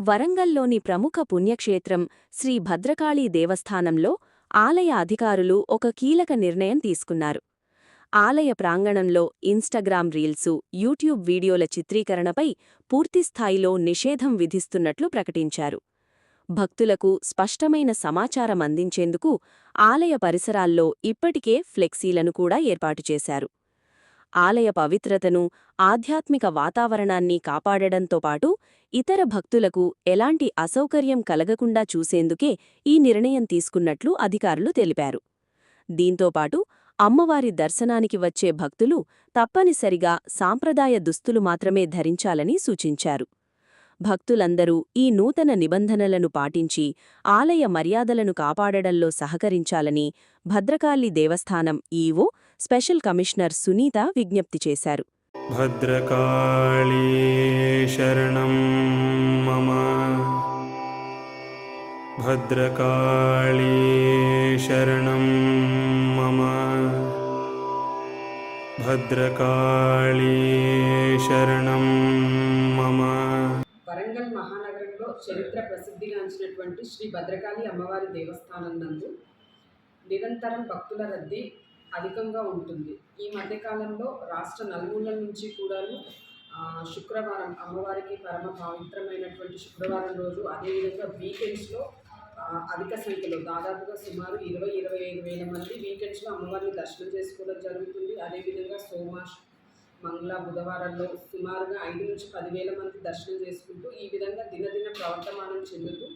వరంగల్లోని ప్రముఖ పుణ్యక్షేత్రం శ్రీ భద్రకాళీ దేవస్థానంలో ఆలయ అధికారులు ఒక కీలక నిర్ణయం తీసుకున్నారు. ఆలయ ప్రాంగణంలో ఇన్స్టాగ్రామ్ రీల్సు, యూట్యూబ్ వీడియోల చిత్రీకరణపై పూర్తిస్థాయిలో నిషేధం విధిస్తున్నట్లు ప్రకటించారు. భక్తులకు స్పష్టమైన సమాచారం అందించేందుకు ఆలయ పరిసరాల్లో ఇప్పటికే ఫ్లెక్సీలను కూడా ఏర్పాటు చేశారు. ఆలయ పవిత్రతను, ఆధ్యాత్మిక వాతావరణాన్ని కాపాడడంతో పాటు ఇతర భక్తులకు ఎలాంటి అసౌకర్యం కలగకుండా చూసేందుకే ఈ నిర్ణయం తీసుకున్నట్లు అధికారులు తెలిపారు. దీంతోపాటు అమ్మవారి దర్శనానికి వచ్చే భక్తులు తప్పనిసరిగా సాంప్రదాయ దుస్తులు మాత్రమే ధరించాలని సూచించారు. భక్తులందరూ ఈ నూతన నిబంధనలను పాటించి ఆలయ మర్యాదలను కాపాడడంలో సహకరించాలని భద్రకాళి దేవస్థానం ఈవో స్పెషల్ కమిషనర్ సునీత విజ్ఞప్తి చేశారు. భద్రకాళీ శరణం మమ, భద్రకాళీ శరణం మమ, భద్రకాళీ శరణం మమ. వరంగల్ మహానగరంలో చరిత్ర ప్రసిద్ధిగాంచినటువంటి శ్రీ భద్రకాళి అమ్మవారి దేవస్థానం నందు నిరంతరం భక్తుల రద్దీ అధికంగా ఉంటుంది. ఈ మధ్యకాలంలో రాష్ట్ర నలుమూలల నుంచి కూడాను శుక్రవారం అమ్మవారికి పరమ పవిత్రమైనటువంటి శుక్రవారం రోజు, అదేవిధంగా వీకెండ్స్లో అధిక సంఖ్యలో దాదాపుగా సుమారు 20-25 వేల మంది వీకెండ్స్లో అమ్మవారిని దర్శనం చేసుకోవడం జరుగుతుంది. అదేవిధంగా మంగళ బుధవారంలో సుమారుగా 5-10 వేల మంది దర్శనం చేసుకుంటూ ఈ విధంగా దినదిన ప్రవర్తమానం చెందుతూ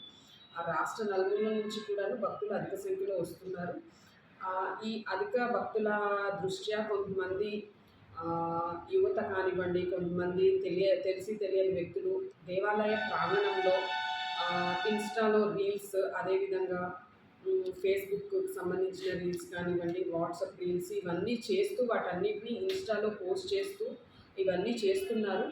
ఆ రాష్ట్ర నలుమూలల నుంచి కూడాను భక్తులు అధిక సంఖ్యలో వస్తున్నారు. ఈ అధిక భక్తుల దృష్ట్యా కొంతమంది యువత కానివ్వండి, కొంతమంది తెలిసి తెలియని వ్యక్తులు దేవాలయ ప్రాంగణంలో ఇన్స్టాలో రీల్స్, అదేవిధంగా ఫేస్బుక్కు సంబంధించిన రీల్స్ కానివ్వండి, వాట్సాప్ రీల్స్ ఇవన్నీ చేస్తూ వాటన్నిటిని ఇన్స్టాలో పోస్ట్ చేస్తూ ఇవన్నీ చేస్తున్నారు.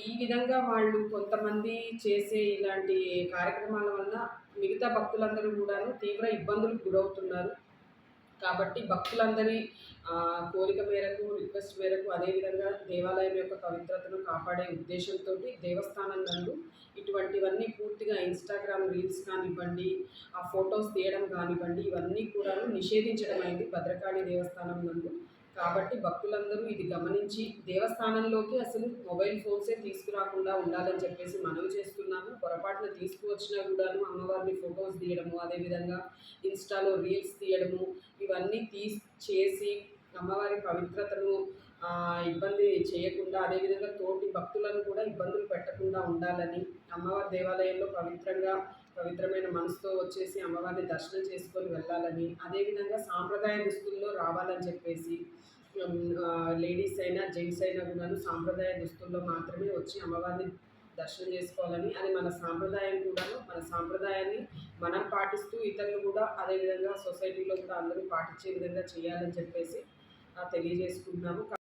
ఈ విధంగా వాళ్ళు కొంతమంది చేసే ఇలాంటి కార్యక్రమాల వల్ల మిగతా భక్తులందరూ కూడాను తీవ్ర ఇబ్బందులకు గురవుతున్నారు. కాబట్టి భక్తులందరి కోరిక మేరకు, రిక్వెస్ట్ మేరకు, అదేవిధంగా దేవాలయం యొక్క పవిత్రతను కాపాడే ఉద్దేశంతో దేవస్థానం నందు ఇటువంటివన్నీ పూర్తిగా ఇన్స్టాగ్రామ్ రీల్స్ కానివ్వండి, ఆ ఫొటోస్ తీయడం కానివ్వండి, ఇవన్నీ కూడా నిషేధించడం అయింది భద్రకాళి దేవస్థానం నందు. కాబట్టి భక్తులందరూ ఇది గమనించి దేవస్థానంలోకి అసలు మొబైల్ ఫోన్సే తీసుకురాకుండా ఉండాలని చెప్పేసి మనవి చేస్తున్నాము. పొరపాటున తీసుకువచ్చినా కూడాను అమ్మవారిని ఫొటోస్ తీయడము, అదేవిధంగా ఇన్స్టాలో రీల్స్ తీయడము ఇవన్నీ చేసి అమ్మవారి పవిత్రతను ఇబ్బంది చేయకుండా, అదేవిధంగా తోటి భక్తులను కూడా ఇబ్బందులు పెట్టకుండా ఉండాలని, అమ్మవారి దేవాలయంలో పవిత్రమైన మనసుతో వచ్చేసి అమ్మవారిని దర్శనం చేసుకొని వెళ్ళాలని, అదేవిధంగా సాంప్రదాయ దుస్తుల్లో రావాలని చెప్పేసి లేడీస్ అయినా జెంట్స్ అయినా కూడాను సాంప్రదాయ దుస్తుల్లో మాత్రమే వచ్చి అమ్మవారిని దర్శనం చేసుకోవాలని, అది మన సాంప్రదాయం కూడాను. మన సాంప్రదాయాన్ని మనం పాటిస్తూ ఇతరులు కూడా అదేవిధంగా సొసైటీలో కూడా అందరూ పాటించే విధంగా చేయాలని చెప్పేసి తెలియజేసుకుంటున్నాము.